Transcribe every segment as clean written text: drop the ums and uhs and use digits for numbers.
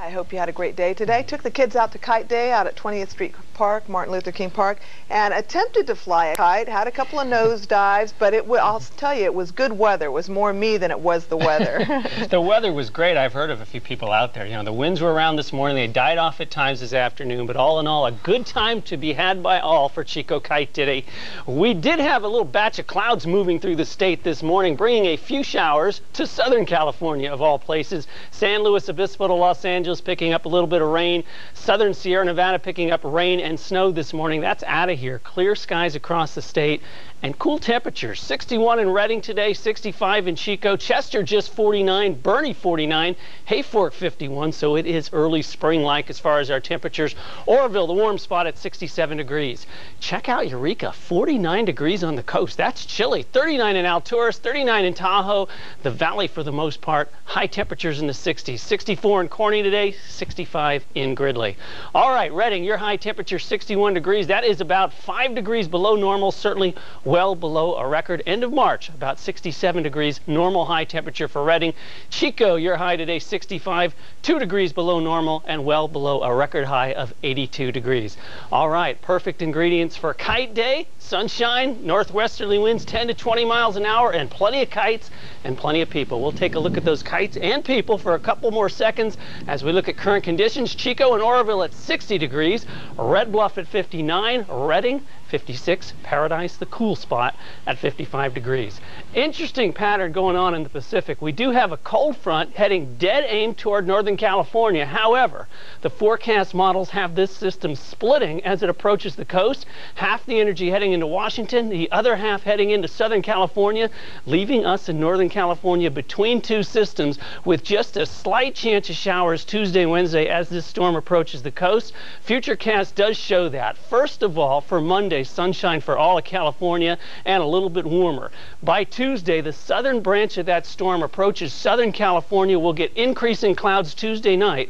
I hope you had a great day today. Took the kids out to Kite Day out at 20th Street Park, Martin Luther King Park, and attempted to fly a kite. Had a couple of nose dives, but I'll tell you, it was good weather. It was more me than it was the weather. The weather was great. I've heard of a few people out there. You know, the winds were around this morning. They died off at times this afternoon, but all in all, a good time to be had by all for Chico Kite today. We did have a little batch of clouds moving through the state this morning, bringing a few showers to Southern California, of all places. San Luis Obispo to Los Angeles picking up a little bit of rain. Southern Sierra Nevada picking up rain and snow this morning. That's out of here. Clear skies across the state and cool temperatures. 61 in Redding today, 65 in Chico. Chester just 49, Bernie 49, Hayfork 51, so it is early spring-like as far as our temperatures. Oroville, the warm spot at 67 degrees. Check out Eureka, 49 degrees on the coast. That's chilly. 39 in Alturas, 39 in Tahoe. The valley, for the most part, high temperatures in the 60s. 64 in Corning today, 65 in Gridley. All right, Redding, your high temperature 61 degrees. That is about 5 degrees below normal, certainly well below a record end of March, about 67 degrees, normal high temperature for Redding. Chico, your high today 65, 2 degrees below normal and well below a record high of 82 degrees. All right, perfect ingredients for Kite Day. Sunshine, northwesterly winds 10 to 20 miles an hour, and plenty of kites and plenty of people. We'll take a look at those kites and people for a couple more seconds as we look at current conditions. Chico and Oroville at 60 degrees, Red Bluff at 59, Redding 56, Paradise, the cool spot, at 55 degrees. Interesting pattern going on in the Pacific. We do have a cold front heading dead aim toward Northern California. However, the forecast models have this system splitting as it approaches the coast. Half the energy heading into Washington, the other half heading into Southern California, leaving us in Northern California between two systems with just a slight chance of showers Tuesday and Wednesday as this storm approaches the coast. Futurecast does show that. First of all, for Monday, sunshine for all of California and a little bit warmer. By Tuesday, the southern branch of that storm approaches Southern California. We'll get increasing clouds Tuesday night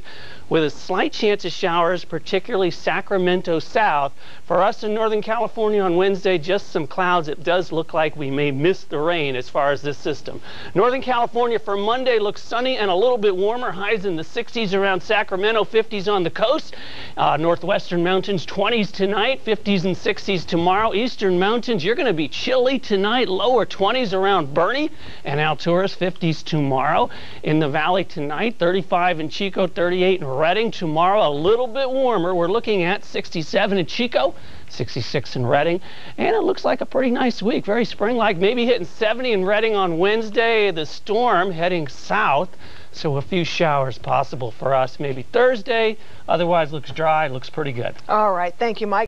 with a slight chance of showers, particularly Sacramento south. For us in Northern California on Wednesday, just some clouds. It does look like we may miss the rain as far as this system. Northern California for Monday looks sunny and a little bit warmer. Highs in the 60s around Sacramento, 50s on the coast. Northwestern mountains, 20s tonight, 50s and 60s tomorrow. Eastern mountains, you're going to be chilly tonight. Lower 20s around Bernie and Alturas, 50s tomorrow. In the valley tonight, 35 in Chico, 38 in Redding. Tomorrow a little bit warmer. We're looking at 67 in Chico, 66 in Redding, and it looks like a pretty nice week, very spring-like, maybe hitting 70 in Redding on Wednesday. The storm heading south, so a few showers possible for us maybe Thursday. Otherwise looks dry, looks pretty good. All right, thank you, Mike.